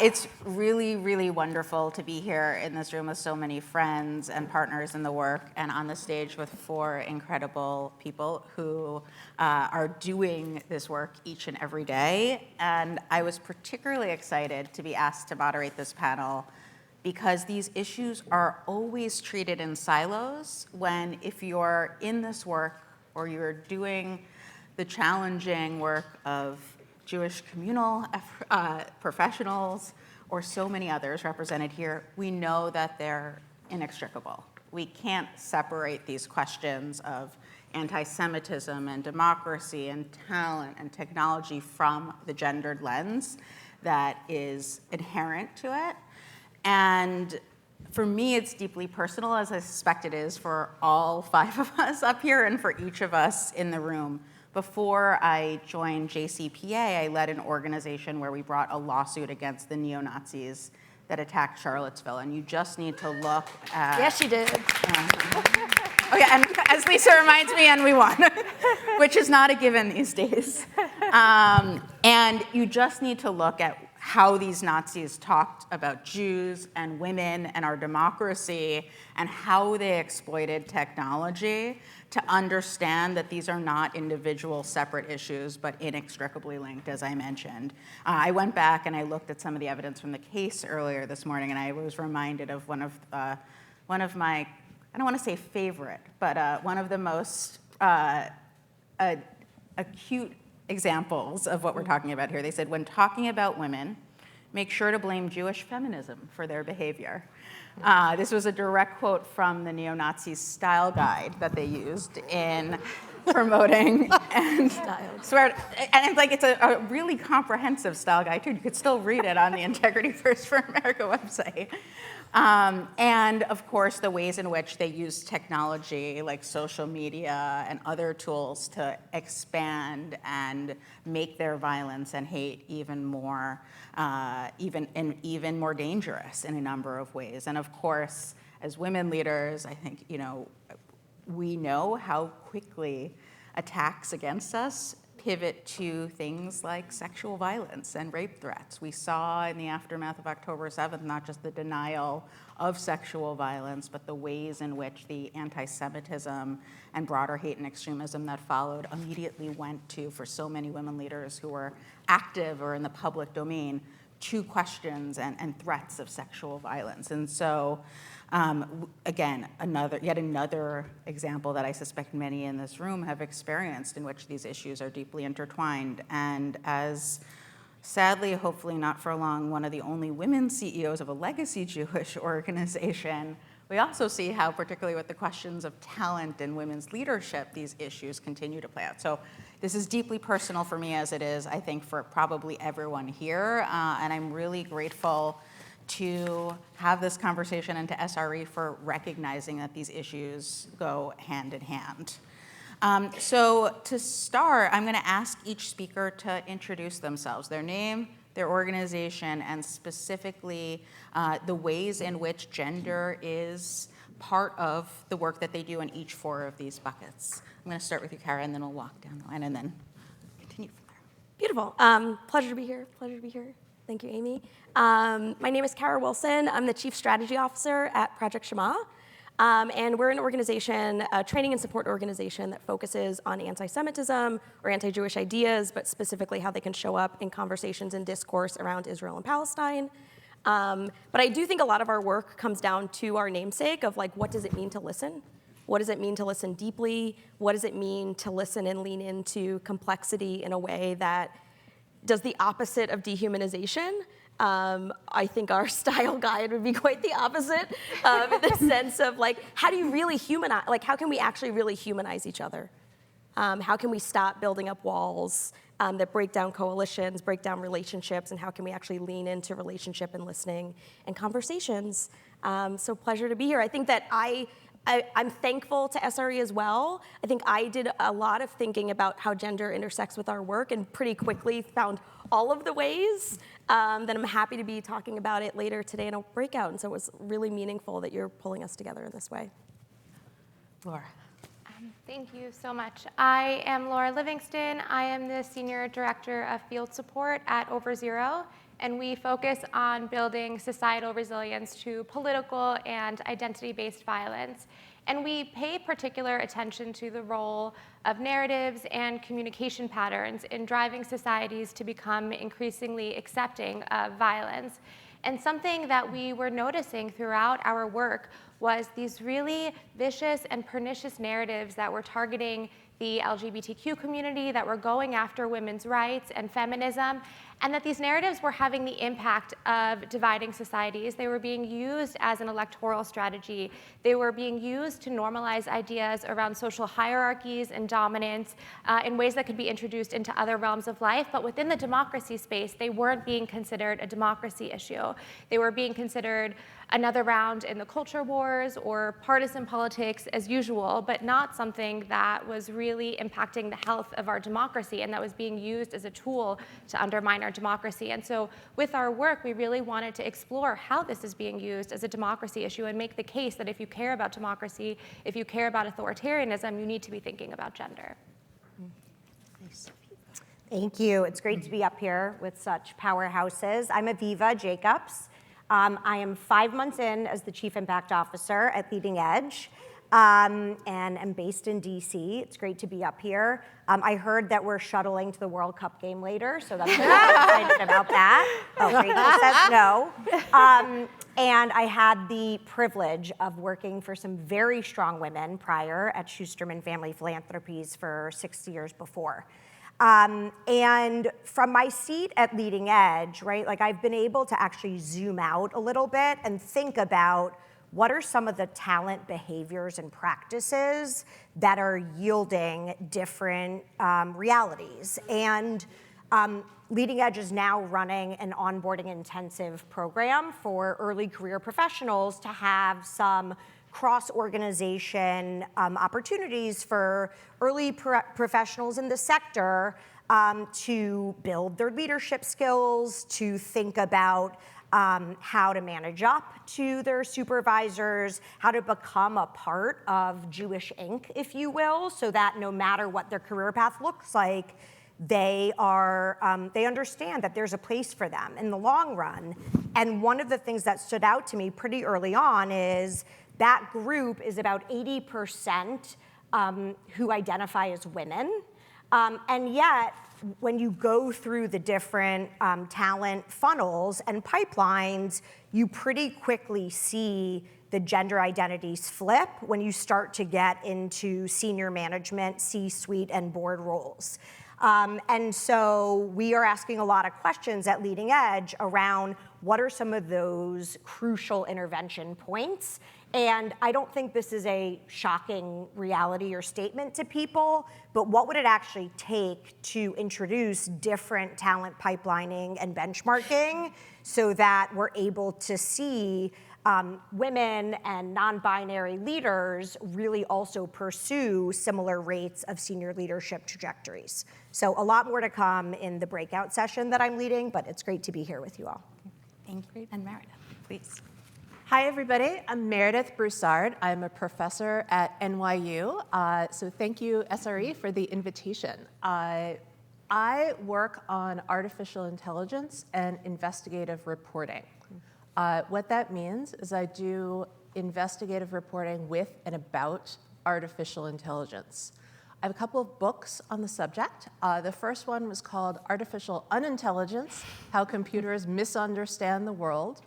It's really, really wonderful to be here in this room with so many friends and partners in the work and on the stage with 4 incredible people who are doing this work each and every day. And I was particularly excited to be asked to moderate this panel because these issues are always treated in silos when, if you're in this work or you're doing the challenging work of Jewish communal professionals, or so many others represented here, we know that they're inextricable. We can't separate these questions of anti-Semitism and democracy and talent and technology from the gendered lens that is inherent to it. And for me, it's deeply personal, as I suspect it is for all 5 of us up here and for each of us in the room. Before I joined JCPA, I led an organization where we brought a lawsuit against the neo-Nazis that attacked Charlottesville. And you just need to look at... Yes, she did. Oh yeah, and as Lisa reminds me, and we won, which is not a given these days. And you just need to look at how these Nazis talked about Jews and women and our democracy and how they exploited technology to understand that these are not individual separate issues, but inextricably linked, as I mentioned. I went back and I looked at some of the evidence from the case earlier this morning, and I was reminded of one of my, I don't want to say favorite, but one of the most acute examples of what we're talking about here. They said, when talking about women, make sure to blame Jewish feminism for their behavior. This was a direct quote from the neo-Nazis' style guide that they used in promoting and swear. And it's like it's a really comprehensive style guide too. You could still read it on the Integrity First for America website. And of course, the ways in which they use technology like social media and other tools to expand and make their violence and hate even more dangerous in a number of ways. And of course, as women leaders, I think, we know how quickly attacks against us pivot to things like sexual violence and rape threats. We saw in the aftermath of October 7th, not just the denial of sexual violence, but the ways in which the anti-Semitism and broader hate and extremism that followed immediately went to, for so many women leaders who were active or in the public domain, to questions and threats of sexual violence. And so, again, yet another example that I suspect many in this room have experienced in which these issues are deeply intertwined. And as, sadly, hopefully not for long, one of the only women CEOs of a legacy Jewish organization, we also see how, particularly with the questions of talent and women's leadership, these issues continue to play out. So this is deeply personal for me, as it is, I think, for probably everyone here. And I'm really grateful to have this conversation and to SRE for recognizing that these issues go hand in hand. So to start, I'm going to ask each speaker to introduce themselves, their name, their organization, and specifically the ways in which gender is part of the work that they do in each 4 of these buckets. I'm going to start with you, Kara, and then we'll walk down the line and then continue from there. Beautiful. Pleasure to be here. Thank you, Amy. My name is Kara Wilson. I'm the Chief Strategy Officer at Project Shema. And we're an organization, a training and support organization that focuses on anti-Semitism or anti-Jewish ideas, but specifically how they can show up in conversations and discourse around Israel and Palestine. But I do think a lot of our work comes down to our namesake of, like, what does it mean to listen? What does it mean to listen deeply? What does it mean to listen and lean into complexity in a way that does the opposite of dehumanization? I think our style guide would be quite the opposite, in the sense of, like, how do you really humanize, like, how can we actually really humanize each other? How can we stop building up walls that break down coalitions, break down relationships, and how can we actually lean into relationship and listening and conversations? So pleasure to be here. I think that I'm thankful to SRE as well. I think I did a lot of thinking about how gender intersects with our work and pretty quickly found all of the ways that I'm happy to be talking about it later today in a breakout. And so it was really meaningful that you're pulling us together in this way. Laura. Thank you so much. I am Laura Livingston. I am the Senior Director of Field Support at Over Zero, and we focus on building societal resilience to political and identity-based violence. And we pay particular attention to the role of narratives and communication patterns in driving societies to become increasingly accepting of violence. And something that we were noticing throughout our work was these really vicious and pernicious narratives that were targeting the LGBTQ community, that were going after women's rights and feminism, and that these narratives were having the impact of dividing societies. They were being used as an electoral strategy. They were being used to normalize ideas around social hierarchies and dominance in ways that could be introduced into other realms of life, but within the democracy space, they weren't being considered a democracy issue. They were being considered another round in the culture wars or partisan politics as usual, but not something that was really impacting the health of our democracy and that was being used as a tool to undermine our democracy. And so with our work, we really wanted to explore how this is being used as a democracy issue and make the case that if you care about democracy, if you care about authoritarianism, you need to be thinking about gender. Thank you. It's great to be up here with such powerhouses. I'm Aviva Jacobs. I am 5 months in as the Chief Impact Officer at Leading Edge, and I'm based in DC. It's great to be up here. I heard that we're shuttling to the World Cup game later, so that's excited about that. Oh, Rachel says no. And I had the privilege of working for some very strong women prior at Schusterman Family Philanthropies for 6 years before. And from my seat at Leading Edge, right, like I've been able to actually zoom out a little bit and think about what are some of the talent behaviors and practices that are yielding different realities. And Leading Edge is now running an onboarding intensive program for early career professionals to have some cross-organization opportunities for early professionals in the sector to build their leadership skills, to think about how to manage up to their supervisors, how to become a part of Jewish Inc., if you will, so that no matter what their career path looks like, they understand that there's a place for them in the long run. And one of the things that stood out to me pretty early on is that group is about 80% who identify as women. And yet, when you go through the different talent funnels and pipelines, you pretty quickly see the gender identities flip when you start to get into senior management, C-suite, and board roles. And so we are asking a lot of questions at Leading Edge around what are some of those crucial intervention points. And I don't think this is a shocking reality or statement to people, but what would it actually take to introduce different talent pipelining and benchmarking so that we're able to see women and non-binary leaders really also pursue similar rates of senior leadership trajectories. So a lot more to come in the breakout session that I'm leading, but it's great to be here with you all. Thank you. And Meredith, please. Hi, everybody. I'm Meredith Broussard. I'm a professor at NYU. So thank you, SRE, for the invitation. I work on artificial intelligence and investigative reporting. What that means is I do investigative reporting with and about artificial intelligence. I have a couple of books on the subject. The first one was called Artificial Unintelligence: How Computers Misunderstand the World.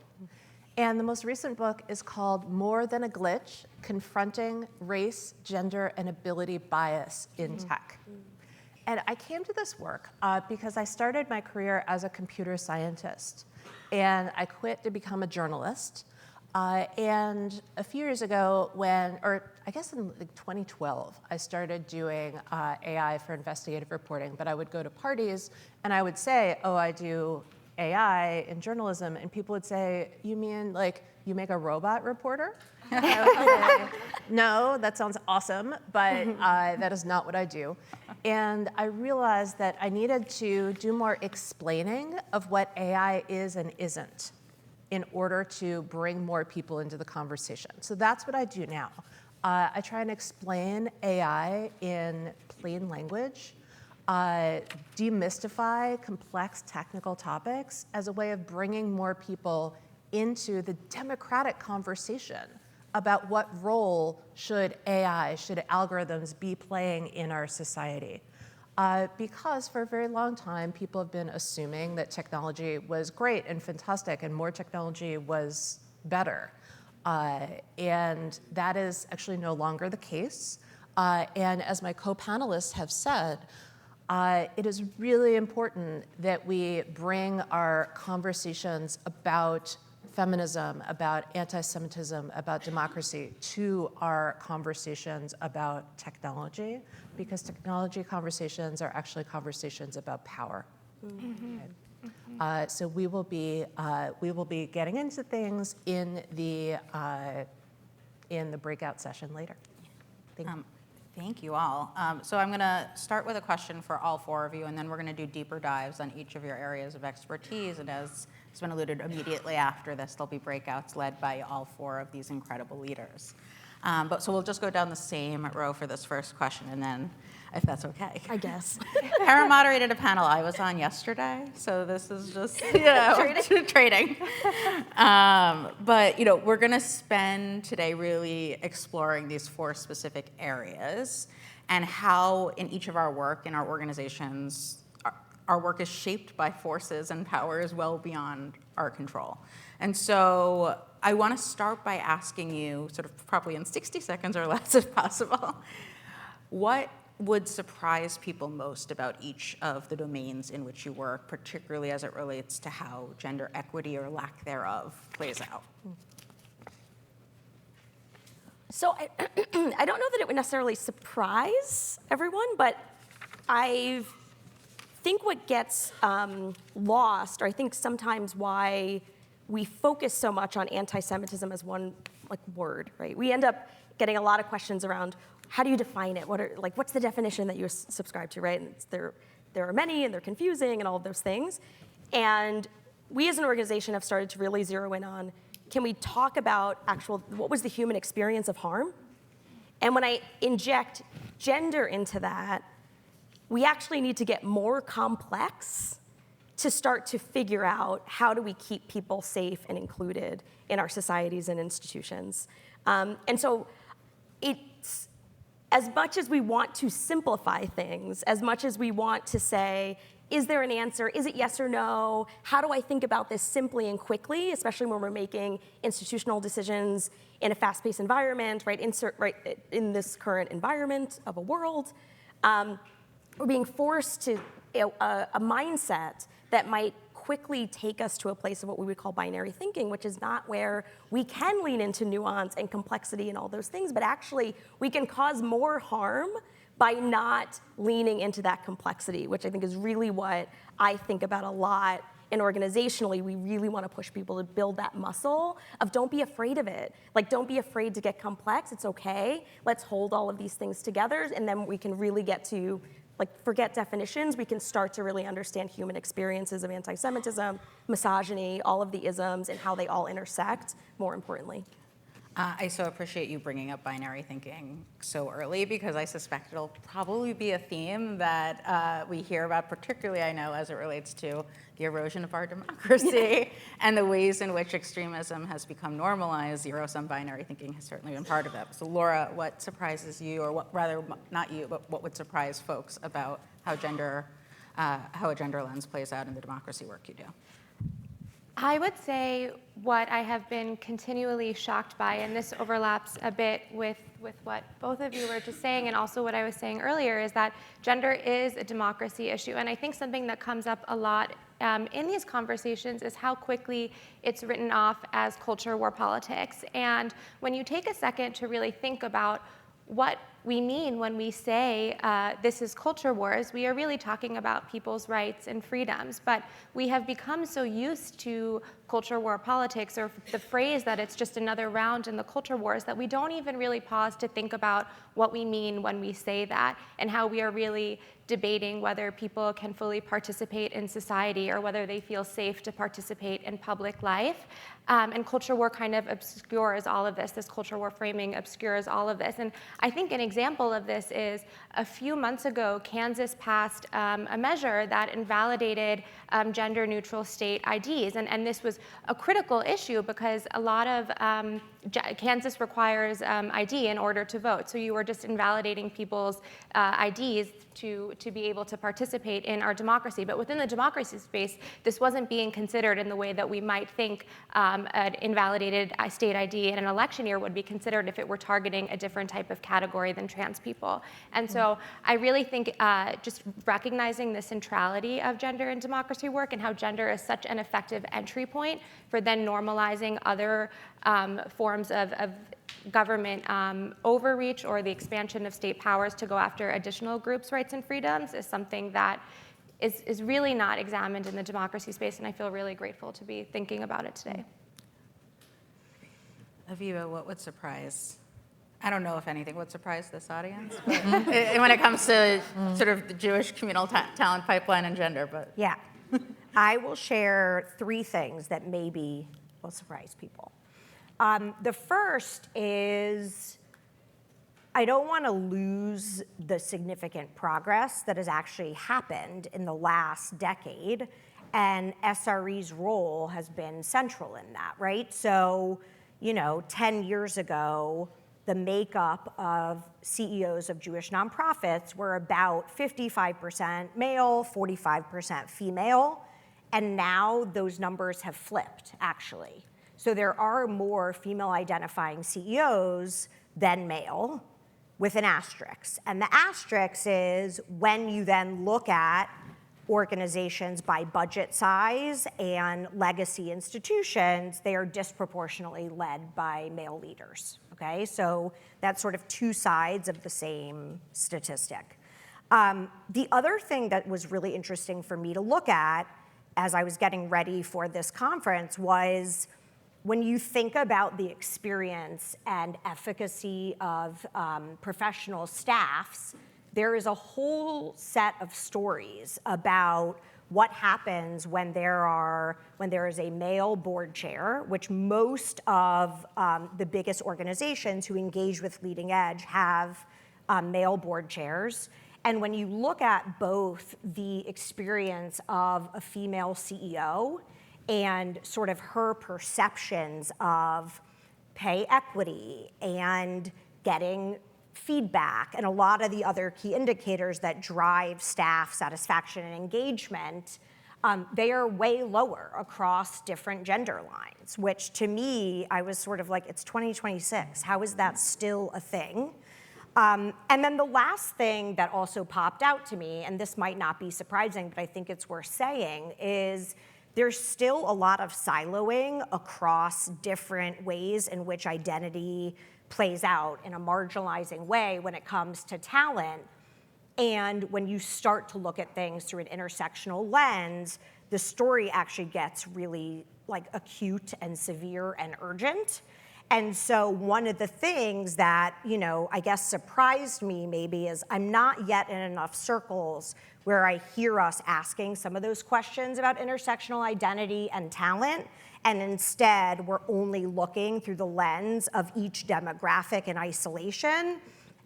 And the most recent book is called More Than a Glitch: Confronting Race, Gender, and Ability Bias in Tech. And I came to this work because I started my career as a computer scientist. And I quit to become a journalist. And a few years ago or I guess in like 2012, I started doing AI for investigative reporting. But I would go to parties and I would say, oh, I do AI in journalism. And people would say, you mean like you make a robot reporter? And I would say, no, that sounds awesome, but that is not what I do. And I realized that I needed to do more explaining of what AI is and isn't in order to bring more people into the conversation. So that's what I do now. I try and explain AI in plain language demystify complex technical topics as a way of bringing more people into the democratic conversation about what role should AI, should algorithms be playing in our society. Because for a very long time, people have been assuming that technology was great and fantastic and more technology was better. And that is actually no longer the case. And as my co-panelists have said, it is really important that we bring our conversations about feminism, about anti-Semitism, about democracy to our conversations about technology, because technology conversations are actually conversations about power. So we will be getting into things in the breakout session later. Thank you. Thank you all. So I'm going to start with a question for all four of you, and then we're going to do deeper dives on each of your areas of expertise. And as has been alluded, immediately after this, there'll be breakouts led by all four of these incredible leaders. So we'll just go down the same row for this first question, and then, if that's okay. I guess. Kara moderated a panel I was on yesterday, so this is just, trading. But, we're going to spend today really exploring these four specific areas and how in each of our work in our organizations, our work is shaped by forces and powers well beyond our control. And so I want to start by asking you, sort of probably in 60 seconds or less if possible, what would surprise people most about each of the domains in which you work, particularly as it relates to how gender equity or lack thereof plays out? So I don't know that it would necessarily surprise everyone, but I think what gets lost, or I think sometimes why we focus so much on anti-Semitism as one word, right? We end up getting a lot of questions around how do you define it? What's the definition that you subscribe to, right? And there are many, and they're confusing, and all of those things. And we as an organization have started to really zero in on, can we talk about what was the human experience of harm? And when I inject gender into that, we actually need to get more complex to start to figure out how do we keep people safe and included in our societies and institutions. And so it's, as much as we want to simplify things, as much as we want to say, is there an answer? Is it yes or no? How do I think about this simply and quickly, especially when we're making institutional decisions in a fast-paced environment, right in this current environment of a world? We're being forced to a mindset that might quickly take us to a place of what we would call binary thinking, which is not where we can lean into nuance and complexity and all those things, but actually we can cause more harm by not leaning into that complexity, which I think is really what I think about a lot. And organizationally, we really want to push people to build that muscle of don't be afraid of it. Don't be afraid to get complex. It's okay. Let's hold all of these things together, and then we can really get to forget definitions. We can start to really understand human experiences of anti-Semitism, misogyny, all of the isms, and how they all intersect, more importantly. I so appreciate you bringing up binary thinking so early, because I suspect it'll probably be a theme that we hear about, particularly, I know, as it relates to the erosion of our democracy and the ways in which extremism has become normalized. Zero-sum binary thinking has certainly been part of that. So Laura, what surprises you, or rather not you, but what would surprise folks about how a gender lens plays out in the democracy work you do? I would say what I have been continually shocked by, and this overlaps a bit with what both of you were just saying and also what I was saying earlier, is that gender is a democracy issue. And I think something that comes up a lot in these conversations is how quickly it's written off as culture war politics. And when you take a second to really think about what we mean when we say this is culture wars, we are really talking about people's rights and freedoms. But we have become so used to culture war politics, or the phrase that it's just another round in the culture wars, that we don't even really pause to think about what we mean when we say that, and how we are really debating whether people can fully participate in society or whether they feel safe to participate in public life. And culture war kind of obscures all of this. This culture war framing obscures all of this. And I think an example of this is a few months ago, Kansas passed a measure that invalidated gender-neutral state IDs. And this was a critical issue because a lot of Kansas requires ID in order to vote. So you were just invalidating people's IDs to be able to participate in our democracy. But within the democracy space, this wasn't being considered in the way that we might think an invalidated state ID in an election year would be considered if it were targeting a different type of category than trans people. And so I really think just recognizing the centrality of gender in democracy work and how gender is such an effective entry point for then normalizing other forms of government overreach or the expansion of state powers to go after additional groups' rights and freedoms is something that is really not examined in the democracy space, and I feel really grateful to be thinking about it today. Aviva, what would surprise? I don't know if anything would surprise this audience, but when it comes to sort of the Jewish communal talent pipeline and gender, but. Yeah. I will share 3 things that maybe will surprise people. The first is I don't want to lose the significant progress that has actually happened in the last decade, and SRE's role has been central in that, right? So, 10 years ago, the makeup of CEOs of Jewish nonprofits were about 55% male, 45% female, and now those numbers have flipped, actually. So there are more female-identifying CEOs than male, with an asterisk. And the asterisk is when you then look at organizations by budget size and legacy institutions, they are disproportionately led by male leaders, okay? So that's sort of 2 sides of the same statistic. The other thing that was really interesting for me to look at as I was getting ready for this conference was when you think about the experience and efficacy of professional staffs, there is a whole set of stories about what happens when there is a male board chair, which most of the biggest organizations who engage with Leading Edge have male board chairs. And when you look at both the experience of a female CEO and sort of her perceptions of pay equity and getting feedback and a lot of the other key indicators that drive staff satisfaction and engagement, they are way lower across different gender lines, which to me, I was sort of like, it's 2026. How is that still a thing? And then the last thing that also popped out to me, and this might not be surprising, but I think it's worth saying, is there's still a lot of siloing across different ways in which identity plays out in a marginalizing way when it comes to talent. And when you start to look at things through an intersectional lens, the story actually gets really like acute and severe and urgent. And so one of the things that, I guess surprised me maybe is I'm not yet in enough circles where I hear us asking some of those questions about intersectional identity and talent. And instead, we're only looking through the lens of each demographic in isolation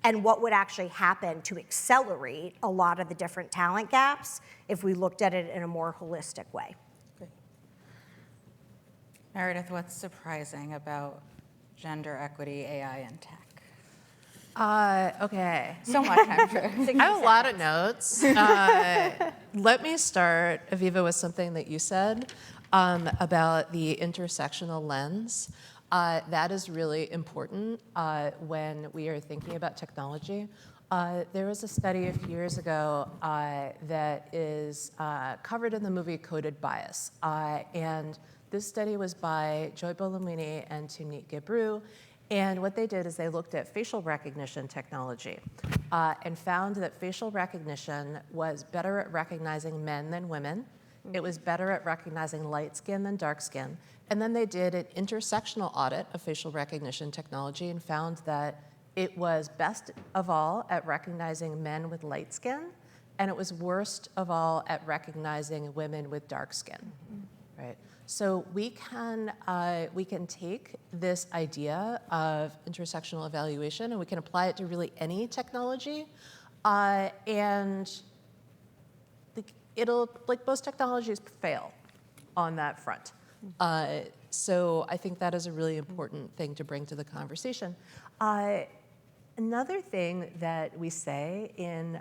and what would actually happen to accelerate a lot of the different talent gaps if we looked at it in a more holistic way. Great. Meredith, what's surprising about gender equity, AI, and tech? Okay. So much, I'm sure. I have a lot of notes. Let me start, Aviva, with something that you said about the intersectional lens. That is really important when we are thinking about technology. There was a study a few years ago that is covered in the movie Coded Bias. And this study was by Joy Bolamwini and Tunit Gebru. And what they did is they looked at facial recognition technology and found that facial recognition was better at recognizing men than women. It was better at recognizing light skin than dark skin. And then they did an intersectional audit of facial recognition technology and found that it was best of all at recognizing men with light skin, and it was worst of all at recognizing women with dark skin, right? So we can take this idea of intersectional evaluation and we can apply it to really any technology, and it'll, like most technologies, fail on that front. So I think that is a really important thing to bring to the conversation. Another thing that we say in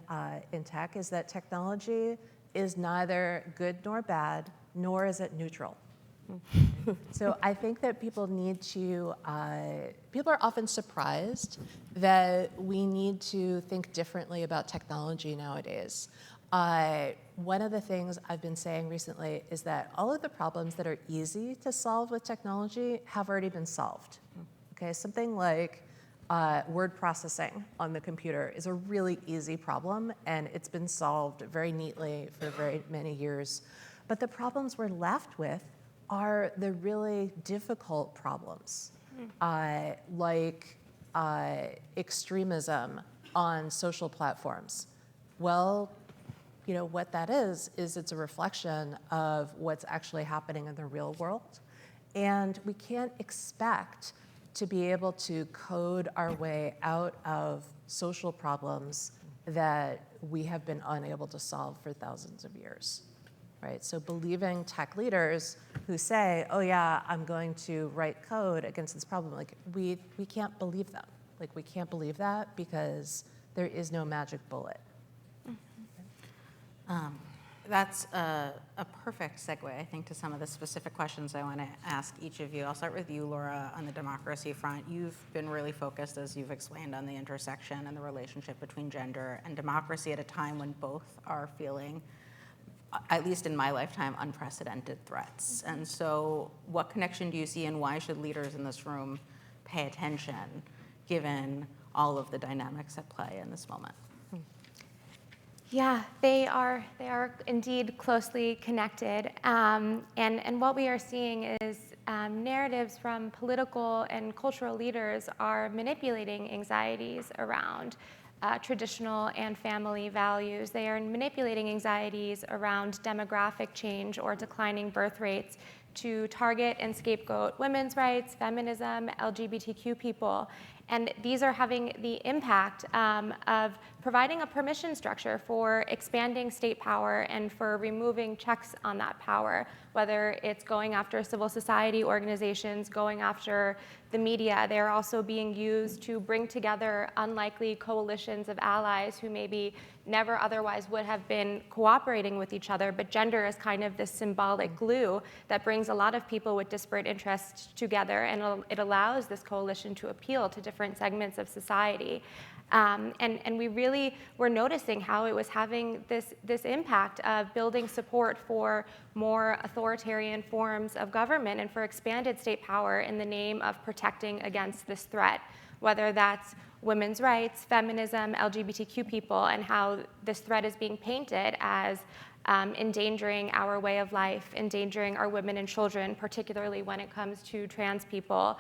tech is that technology is neither good nor bad, nor is it neutral. So I think that people are often surprised that we need to think differently about technology nowadays. One of the things I've been saying recently is that all of the problems that are easy to solve with technology have already been solved. Okay, something like word processing on the computer is a really easy problem, and it's been solved very neatly for very many years. But the problems we're left with are the really difficult problems, like extremism on social platforms. Well, you know, what that is it's a reflection of what's actually happening in the real world. And we can't expect to be able to code our way out of social problems that we have been unable to solve for thousands of years, right? So believing tech leaders who say, oh yeah, I'm going to write code against this problem, like we can't believe them. Like we can't believe that because there is no magic bullet. That's a perfect segue, I think, to some of the specific questions I want to ask each of you. I'll start with you, Laura, on the democracy front. You've been really focused, as you've explained, on the intersection and the relationship between gender and democracy at a time when both are feeling, at least in my lifetime, unprecedented threats. And so what connection do you see, and why should leaders in this room pay attention, given all of the dynamics at play in this moment? Yeah, they are indeed closely connected. And what we are seeing is narratives from political and cultural leaders are manipulating anxieties around traditional and family values. They are manipulating anxieties around demographic change or declining birth rates to target and scapegoat women's rights, feminism, LGBTQ people. And these are having the impact of providing a permission structure for expanding state power and for removing checks on that power, whether it's going after civil society organizations, going after the media. They are also being used to bring together unlikely coalitions of allies who maybe never otherwise would have been cooperating with each other, but gender is kind of this symbolic glue that brings a lot of people with disparate interests together, and it allows this coalition to appeal to different segments of society. And we really were noticing how it was having this impact of building support for more authoritarian forms of government and for expanded state power in the name of protecting against this threat, whether that's women's rights, feminism, LGBTQ people, and how this threat is being painted as endangering our way of life, endangering our women and children, particularly when it comes to trans people,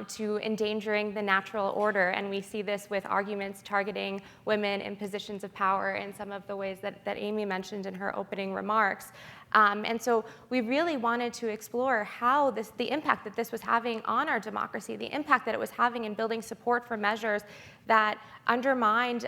to endangering the natural order. And we see this with arguments targeting women in positions of power in some of the ways that Amy mentioned in her opening remarks. And so we really wanted to explore how the impact that this was having on our democracy, the impact that it was having in building support for measures that undermined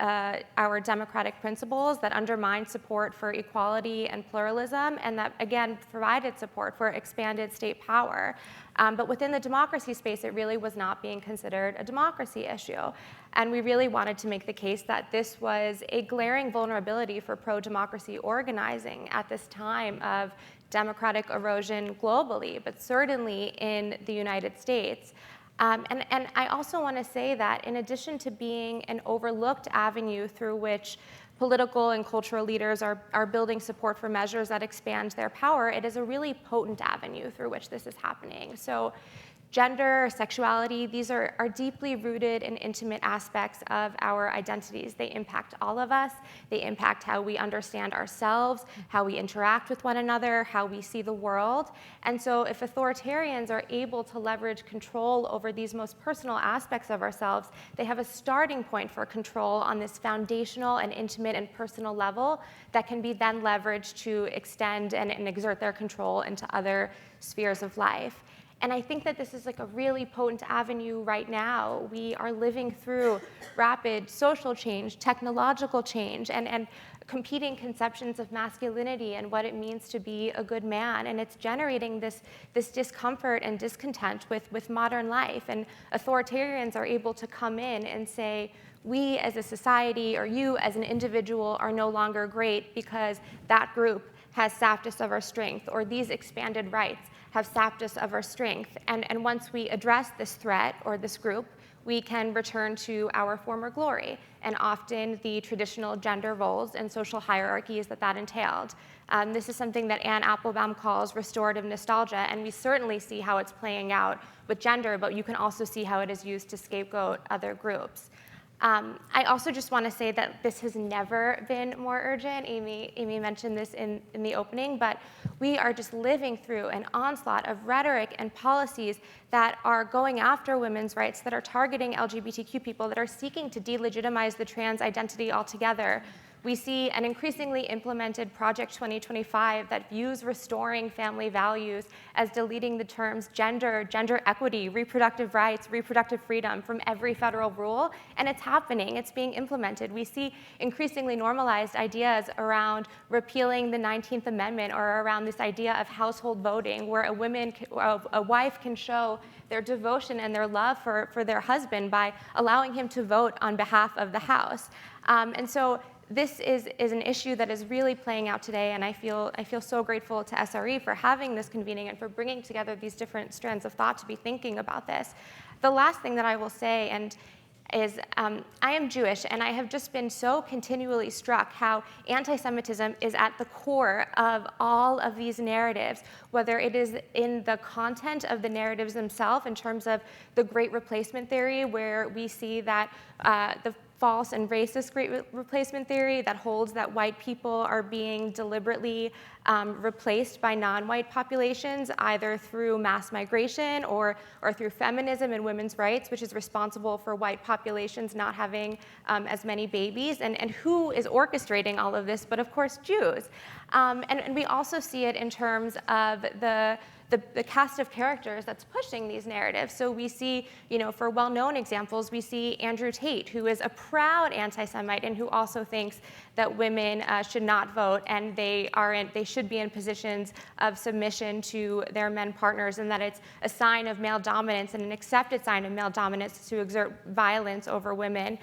our democratic principles, that undermined support for equality and pluralism, and that, again, provided support for expanded state power. But within the democracy space, it really was not being considered a democracy issue. And we really wanted to make the case that this was a glaring vulnerability for pro-democracy organizing at this time of democratic erosion globally, but certainly in the United States. And I also want to say that in addition to being an overlooked avenue through which political and cultural leaders are building support for measures that expand their power, it is a really potent avenue through which this is happening. So Gender, sexuality, these are deeply rooted and intimate aspects of our identities. They impact all of us. They impact how we understand ourselves, how we interact with one another, how we see the world. And so if authoritarians are able to leverage control over these most personal aspects of ourselves, they have a starting point for control on this foundational and intimate and personal level that can be then leveraged to extend and exert their control into other spheres of life. And I think that this is like a really potent avenue right now. We are living through rapid social change, technological change, and competing conceptions of masculinity and what it means to be a good man. And it's generating this discomfort and discontent with modern life. And authoritarians are able to come in and say, we as a society or you as an individual are no longer great because that group has sapped us of our strength, or these expanded rights have sapped us of our strength. And once we address this threat or this group, we can return to our former glory and often the traditional gender roles and social hierarchies that entailed. This is something that Anne Applebaum calls restorative nostalgia, and we certainly see how it's playing out with gender, but you can also see how it is used to scapegoat other groups. I also just want to say that this has never been more urgent. Amy mentioned this in the opening, but we are just living through an onslaught of rhetoric and policies that are going after women's rights, that are targeting LGBTQ people, that are seeking to delegitimize the trans identity altogether. We see an increasingly implemented Project 2025 that views restoring family values as deleting the terms gender, gender equity, reproductive rights, reproductive freedom from every federal rule, and it's happening, it's being implemented. We see increasingly normalized ideas around repealing the 19th Amendment or around this idea of household voting, where a wife can show their devotion and their love for their husband by allowing him to vote on behalf of the house. And so this is an issue that is really playing out today, and I feel so grateful to SRE for having this convening and for bringing together these different strands of thought to be thinking about this. The last thing that I will say is I am Jewish, and I have just been so continually struck how anti-Semitism is at the core of all of these narratives, whether it is in the content of the narratives themselves in terms of the Great Replacement theory, where we see that the false and racist Great Replacement theory that holds that white people are being deliberately replaced by non-white populations, either through mass migration or through feminism and women's rights, which is responsible for white populations not having as many babies. And who is orchestrating all of this? But of course, Jews. And we also see it in terms of the cast of characters that's pushing these narratives. So we see, for well-known examples, we see Andrew Tate, who is a proud anti-Semite and who also thinks that women should not vote and they should be in positions of submission to their men partners, and that it's a sign of male dominance and an accepted sign of male dominance to exert violence over women.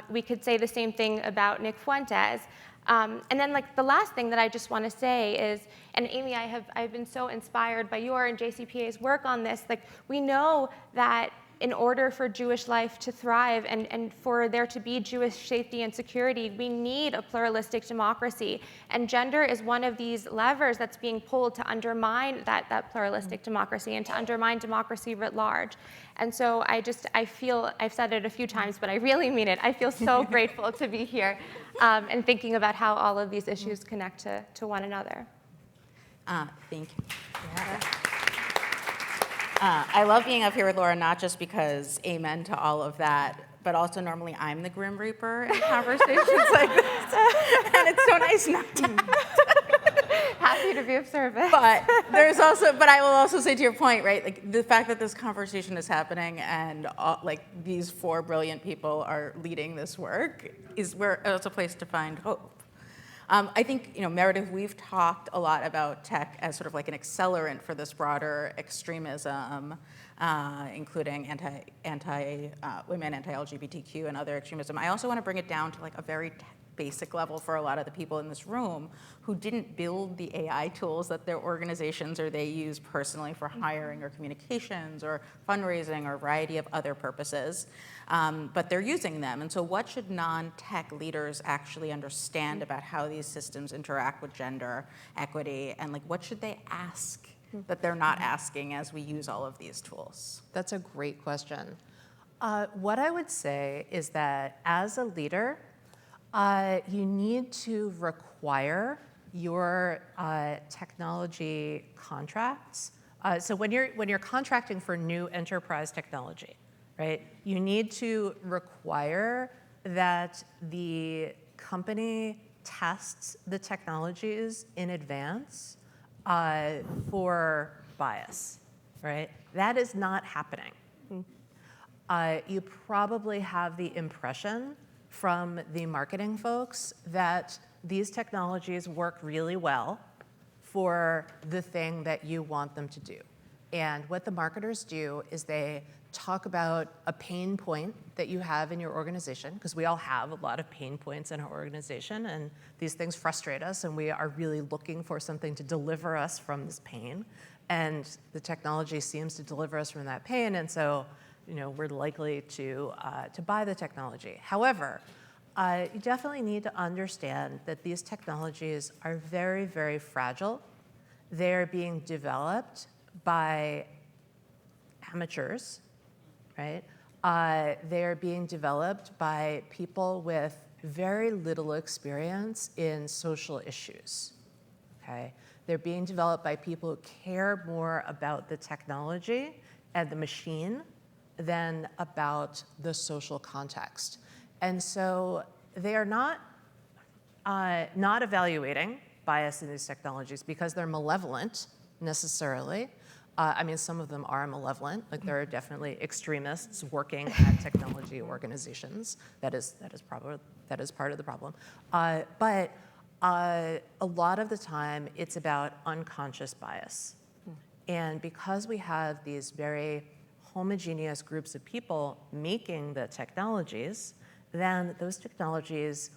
We could say the same thing about Nick Fuentes. And then the last thing that I just want to say is, and Amy, I've been so inspired by your and JCPA's work on this, we know that in order for Jewish life to thrive and for there to be Jewish safety and security, we need a pluralistic democracy. And gender is one of these levers that's being pulled to undermine that pluralistic democracy and to undermine democracy writ large. And so I feel, I've said it a few times, but I really mean it. I feel so grateful to be here and thinking about how all of these issues connect to one another. Thank you. Yeah. I love being up here with Laura, not just because amen to all of that, but also normally I'm the Grim Reaper in conversations like this. And it's so nice not to Happy to be of service. But I will also say to your point, right, the fact that this conversation is happening and these four brilliant people are leading this work is where it's a place to find hope. I think, Meredith, we've talked a lot about tech as sort of like an accelerant for this broader extremism, including anti-women, anti-LGBTQ, and other extremism. I also want to bring it down to a very basic level for a lot of the people in this room who didn't build the AI tools that their organizations or they use personally for hiring or communications or fundraising or a variety of other purposes, but they're using them. And so what should non-tech leaders actually understand about how these systems interact with gender equity, and what should they ask that they're not asking as we use all of these tools? That's a great question. What I would say is that as a leader, you need to require your technology contracts. So when you're contracting for new enterprise technology, right, you need to require that the company tests the technologies in advance for bias, right? That is not happening. You probably have the impression from the marketing folks that these technologies work really well for the thing that you want them to do. And what the marketers do is they talk about a pain point that you have in your organization, because we all have a lot of pain points in our organization, and these things frustrate us, and we are really looking for something to deliver us from this pain. And the technology seems to deliver us from that pain, and so we're likely to buy the technology. However, you definitely need to understand that these technologies are very, very fragile. They're being developed by amateurs, right? They're being developed by people with very little experience in social issues, okay? They're being developed by people who care more about the technology and the machine than about the social context. And so they are not evaluating bias in these technologies because they're malevolent necessarily. I mean, some of them are malevolent. Like, there are definitely extremists working at technology organizations. That is part of the problem. But a lot of the time, it's about unconscious bias. And because we have these very homogeneous groups of people making the technologies, then those technologies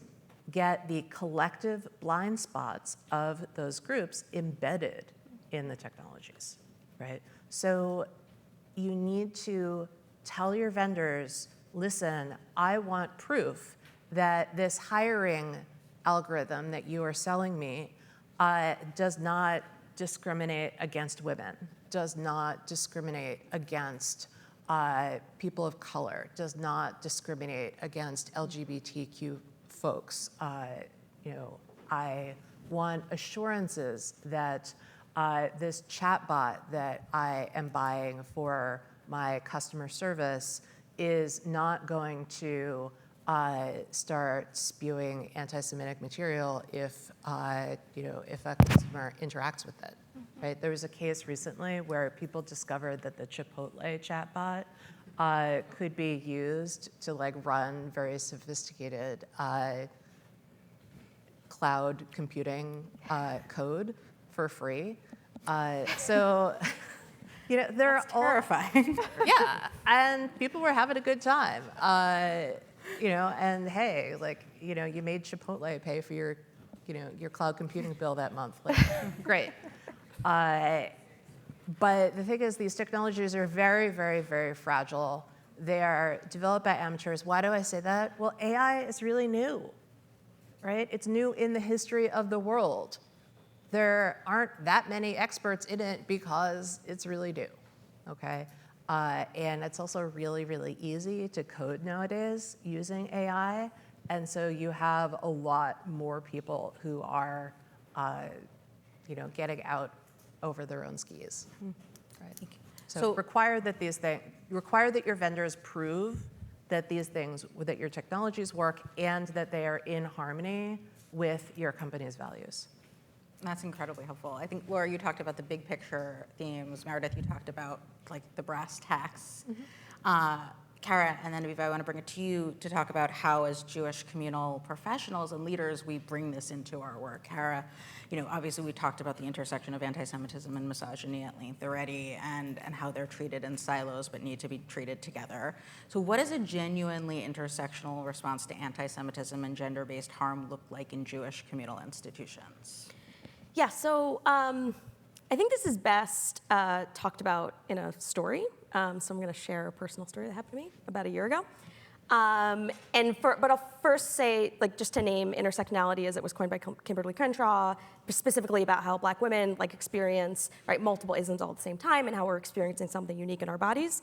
get the collective blind spots of those groups embedded in the technologies, right? So you need to tell your vendors, listen, I want proof that this hiring algorithm that you are selling me does not discriminate against women, does not discriminate against people of color, does not discriminate against LGBTQ folks. I want assurances that this chatbot that I am buying for my customer service is not going to start spewing anti-Semitic material if a customer interacts with it. Right? There was a case recently where people discovered that the Chipotle chatbot could be used to run very sophisticated cloud computing code for free. So there are Terrifying. yeah, and people were having a good time. And hey, you made Chipotle pay for your cloud computing bill that month. Great. But the thing is, these technologies are very, very, very fragile. They are developed by amateurs. Why do I say that? Well, AI is really new, right? It's new in the history of the world. There aren't that many experts in it because it's really new, okay? And it's also really, really easy to code nowadays using AI. And so you have a lot more people who are, getting out over their own skis, right? So require that your vendors prove that these things, that your technologies work and that they are in harmony with your company's values. That's incredibly helpful. I think, Laura, you talked about the big picture themes. Meredith, you talked about the brass tacks. Kara and then Aviva, I want to bring it to you to talk about how, as Jewish communal professionals and leaders, we bring this into our work. Kara, obviously we talked about the intersection of anti-Semitism and misogyny at length already, and how they're treated in silos but need to be treated together. So what does a genuinely intersectional response to anti-Semitism and gender-based harm look like in Jewish communal institutions? Yeah, so I think this is best talked about in a story. So I'm going to share a personal story that happened to me about a year ago. But I'll first say, like, just to name intersectionality as it was coined by Kimberly Crenshaw, specifically about how Black women experience multiple isms all at the same time and how we're experiencing something unique in our bodies.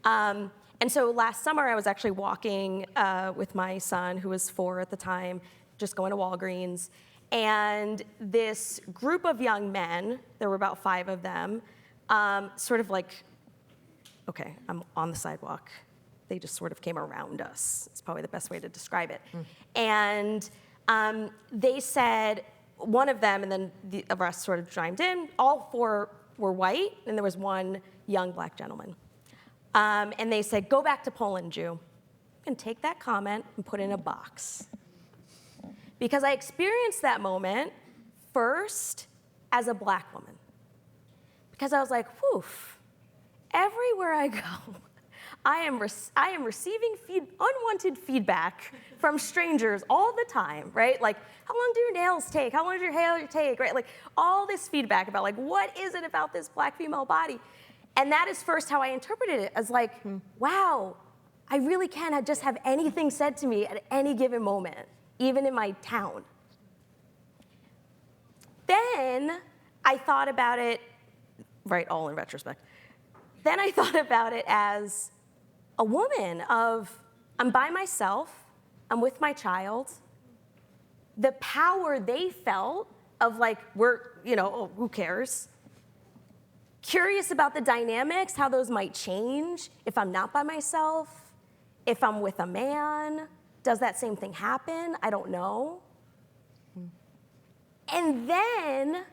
And so last summer I was actually walking with my son, who was 4 at the time, just going to Walgreens, and this group of young men, there were about 5 of them, sort of like, okay, I'm on the sidewalk. They just sort of came around us. It's probably the best way to describe it. And they said, one of them, and then the rest sort of chimed in, all 4 were white, and there was one young Black gentleman. And they said, go back to Poland, Jew, and take that comment and put it in a box. Because I experienced that moment first as a Black woman. Because I was like, whew, everywhere I go, I am receiving unwanted feedback from strangers all the time, right? Like, how long do your nails take? How long does your hair take, right? Like, all this feedback about, like, what is it about this Black female body? And that is first how I interpreted it, as like, wow, I really can just have anything said to me at any given moment, even in my town. Then I thought about it, all in retrospect. Then I thought about it as a woman of, I'm by myself, I'm with my child. The power they felt of who cares? Curious about the dynamics, how those might change if I'm not by myself, if I'm with a man. Does that same thing happen? I don't know. And then,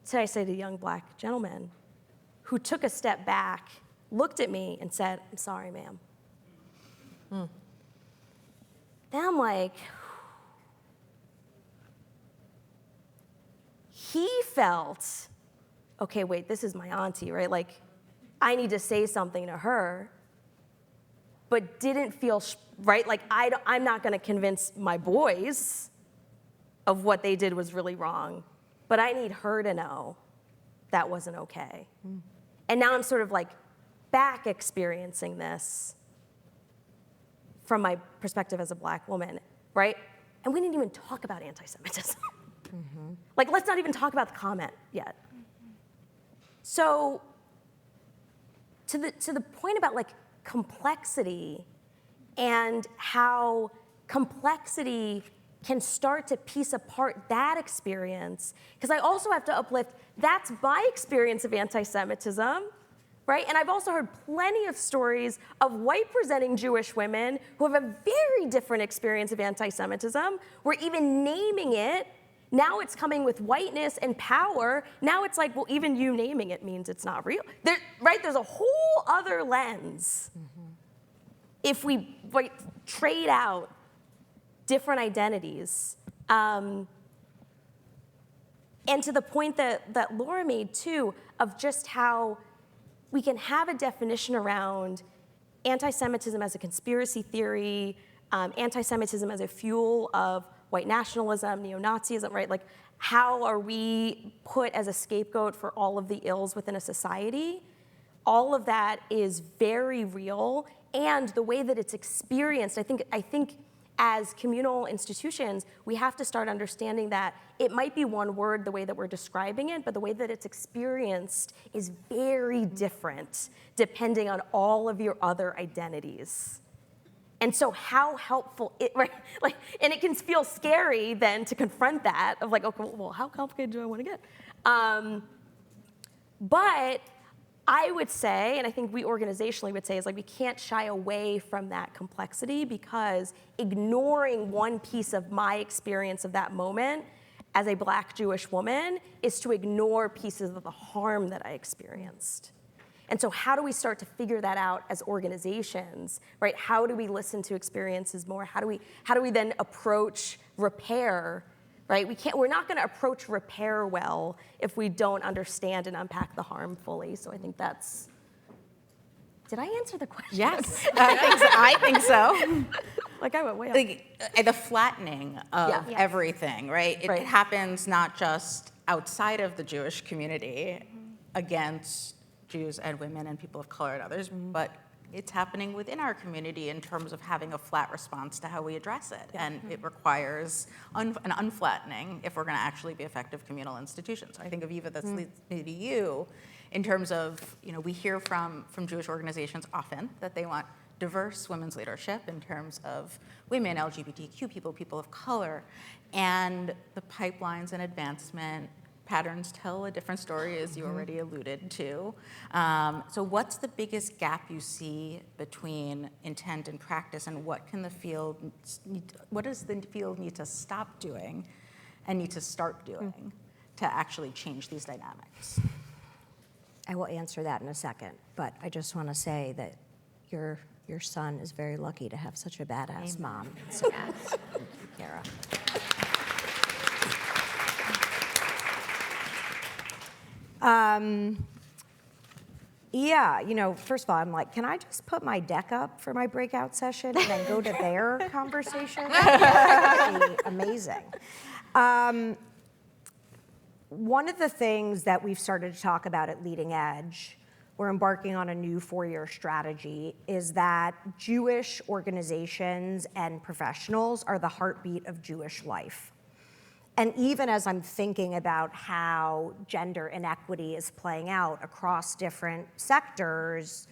so I say to the young Black gentleman who took a step back, looked at me and said, I'm sorry, ma'am. Then I'm like, he felt, okay, wait, this is my auntie, right? Like, I need to say something to her, but didn't feel, right? Like, I'm not gonna convince my boys of what they did was really wrong, but I need her to know that wasn't okay. And now I'm sort of like back experiencing this from my perspective as a Black woman, right? And we didn't even talk about anti-Semitism. Like, let's not even talk about the comment yet. So, to the point about complexity and how complexity can start to piece apart that experience, because I also have to uplift, that's my experience of anti-Semitism, right? And I've also heard plenty of stories of white-presenting Jewish women who have a very different experience of anti-Semitism, where even naming it, now it's coming with whiteness and power. Now it's like, well, even you naming it means it's not real. There's a whole other lens. If we trade out different identities. And to the point that Laura made too, of just how we can have a definition around anti-Semitism as a conspiracy theory, anti-Semitism as a fuel of white nationalism, neo-Nazism, right? Like, how are we put as a scapegoat for all of the ills within a society? All of that is very real, and the way that it's experienced, I think as communal institutions, we have to start understanding that it might be one word the way that we're describing it, but the way that it's experienced is very different depending on all of your other identities. And so how helpful and it can feel scary then to confront that of okay, well, how complicated do I want to get? But I would say, and I think we organizationally would say, is we can't shy away from that complexity, because ignoring one piece of my experience of that moment as a Black Jewish woman is to ignore pieces of the harm that I experienced. And so how do we start to figure that out as organizations, right? How do we listen to experiences more? How do we then approach repair, right? We're not gonna approach repair well if we don't understand and unpack the harm fully. So I think that's, did I answer the question? Yes, I think so. I went way up. The flattening of everything, right? It happens not just outside of the Jewish community against Jews and women and people of color and others, but it's happening within our community in terms of having a flat response to how we address it. And it requires an unflattening if we're going to actually be effective communal institutions. So I think, Aviva, that leads me to you in terms of, we hear from Jewish organizations often that they want diverse women's leadership in terms of women, LGBTQ people, people of color, and the pipelines and advancement patterns tell a different story, as you already alluded to. So what's the biggest gap you see between intent and practice, and what does the field need to stop doing and need to start doing to actually change these dynamics? I will answer that in a second, but I just want to say that your son is very lucky to have such a badass mom. So, Kara. First of all, I'm like, can I just put my deck up for my breakout session and then go to their conversation? That would be amazing. One of the things that we've started to talk about at Leading Edge, we're embarking on a new 4-year strategy, is that Jewish organizations and professionals are the heartbeat of Jewish life. And even as I'm thinking about how gender inequity is playing out across different sectors,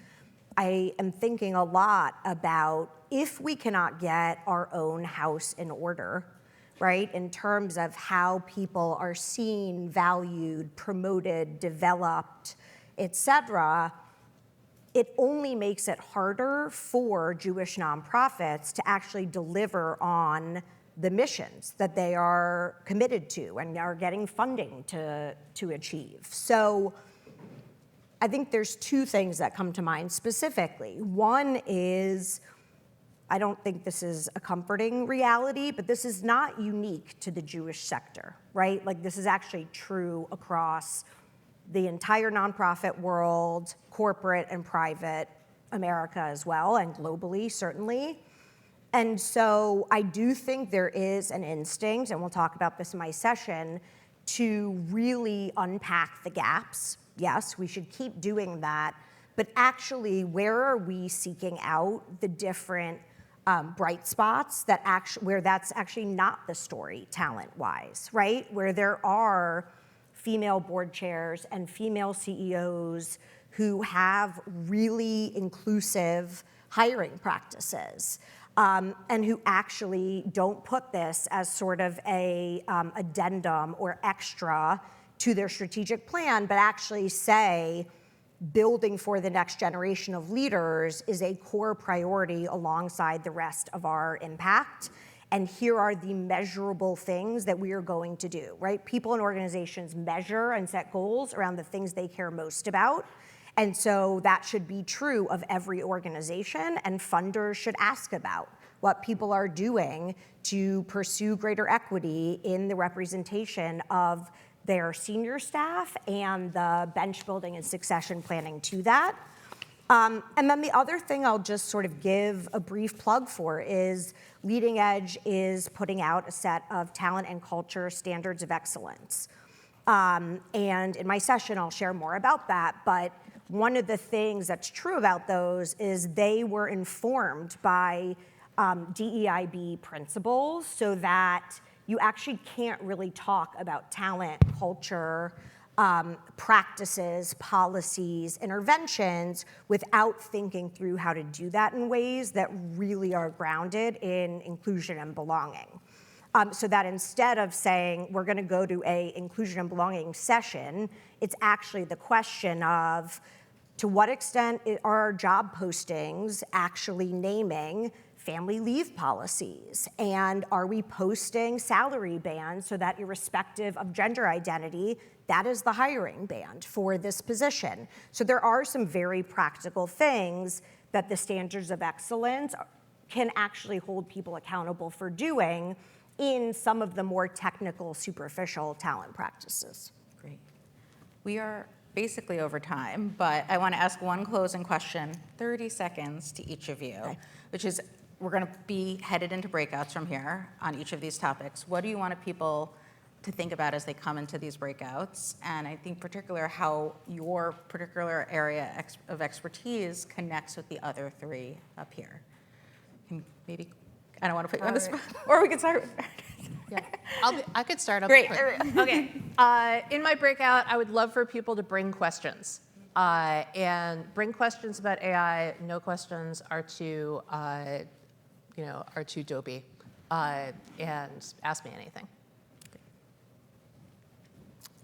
I am thinking a lot about if we cannot get our own house in order, right, in terms of how people are seen, valued, promoted, developed, et cetera, it only makes it harder for Jewish nonprofits to actually deliver on the missions that they are committed to and are getting funding to achieve. So I think there's 2 things that come to mind specifically. One is, I don't think this is a comforting reality, but this is not unique to the Jewish sector, right? Like, this is actually true across the entire nonprofit world, corporate and private America as well, and globally, certainly. And so I do think there is an instinct, and we'll talk about this in my session, to really unpack the gaps. Yes, we should keep doing that, but actually, where are we seeking out the different bright spots where that's actually not the story talent-wise, right? Where there are female board chairs and female CEOs who have really inclusive hiring practices. And who actually don't put this as sort of a addendum or extra to their strategic plan, but actually say building for the next generation of leaders is a core priority alongside the rest of our impact. And here are the measurable things that we are going to do, right? People and organizations measure and set goals around the things they care most about. And so that should be true of every organization, and funders should ask about what people are doing to pursue greater equity in the representation of their senior staff and the bench building and succession planning to that. And then the other thing I'll just sort of give a brief plug for is Leading Edge is putting out a set of talent and culture standards of excellence. And in my session, I'll share more about that, but one of the things that's true about those is they were informed by DEIB principles, so that you actually can't really talk about talent, culture, practices, policies, interventions without thinking through how to do that in ways that really are grounded in inclusion and belonging. So that instead of saying we're going to go to a inclusion and belonging session, it's actually the question of to what extent are our job postings actually naming family leave policies? And are we posting salary bands so that irrespective of gender identity, that is the hiring band for this position? So there are some very practical things that the standards of excellence can actually hold people accountable for doing in some of the more technical, superficial talent practices. Great. We are basically over time, but I want to ask one closing question, 30 seconds to each of you, okay, which is, we're going to be headed into breakouts from here on each of these topics. What do you want people to think about as they come into these breakouts. And I think particular how your particular area of expertise connects with the other three up here. Can maybe, I don't want to put you on the spot, or we can start with Yeah, I could start. Great. Okay. In my breakout, I would love for people to bring questions. And bring questions about AI. No questions are too, are too dopey. And ask me anything.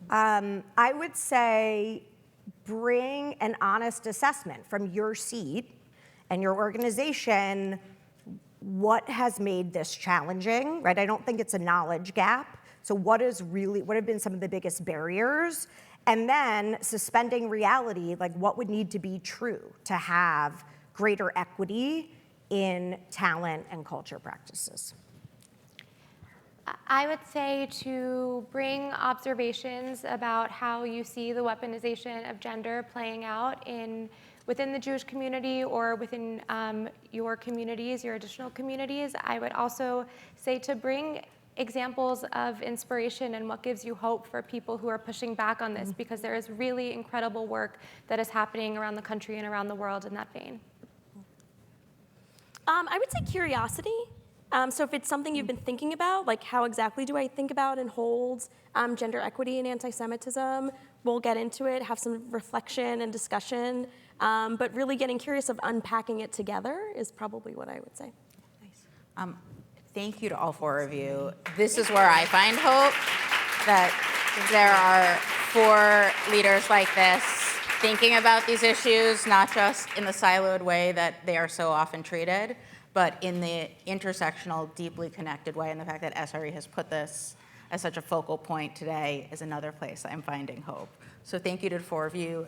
I would say bring an honest assessment from your seat and your organization. What has made this challenging, right? I don't think it's a knowledge gap. So what have been some of the biggest barriers? And then suspending reality, like what would need to be true to have greater equity in talent and culture practices? I would say to bring observations about how you see the weaponization of gender playing out within the Jewish community or within your communities, your additional communities. I would also say to bring examples of inspiration and what gives you hope for people who are pushing back on this, because there is really incredible work that is happening around the country and around the world in that vein. I would say curiosity. So if it's something you've been thinking about, like how exactly do I think about and hold gender equity and anti-Semitism, we'll get into it, have some reflection and discussion, but really getting curious of unpacking it together is probably what I would say. Nice. Thank you to all four of you. This is where I find hope, that there are four leaders like this thinking about these issues, not just in the siloed way that they are so often treated, but in the intersectional, deeply connected way. And the fact that SRE has put this as such a focal point today is another place I'm finding hope. So thank you to the four of you.